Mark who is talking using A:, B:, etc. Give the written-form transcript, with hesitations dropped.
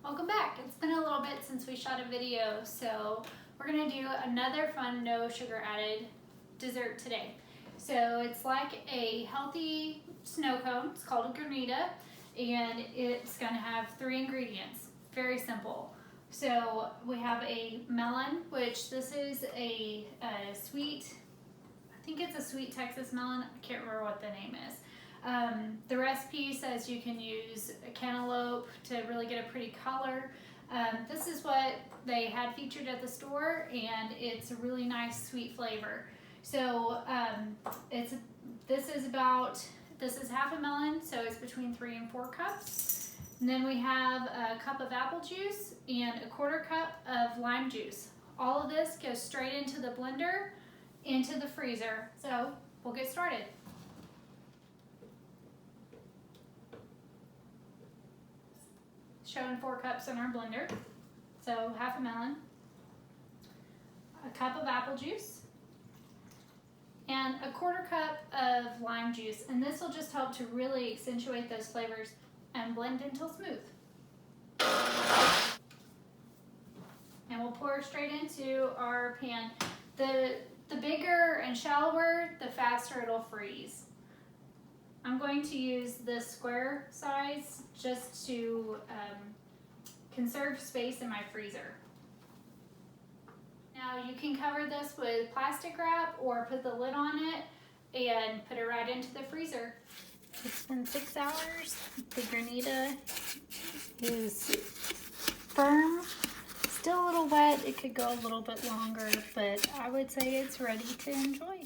A: Welcome back. It's been a little bit since we shot a video, so we're gonna do another fun no sugar added dessert today. So it's like a healthy snow cone. It's called a Granita, and it's gonna have 3 ingredients. Very simple. So we have a melon, which this is a sweet, I think it's a sweet Texas melon. I can't remember what the name is. The recipe says you can use a cantaloupe to really get a pretty color. This is what they had featured at the store, and it's a really nice sweet flavor. So this is half a melon, so it's between 3 and 4 cups. And then we have a cup of apple juice and a 1/4 cup of lime juice. All of this goes straight into the blender, into the freezer. So we'll get started. Showing 4 cups in our blender. So half a melon, a cup of apple juice, and a 1/4 cup of lime juice. And this will just help to really accentuate those flavors and blend until smooth. And we'll pour straight into our pan. The bigger and shallower, the faster it'll freeze. I'm going to use this square size just to conserve space in my freezer. Now you can cover this with plastic wrap or put the lid on it and put it right into the freezer. It's been 6 hours. The Granita is firm. Still a little wet. It could go a little bit longer, but I would say it's ready to enjoy.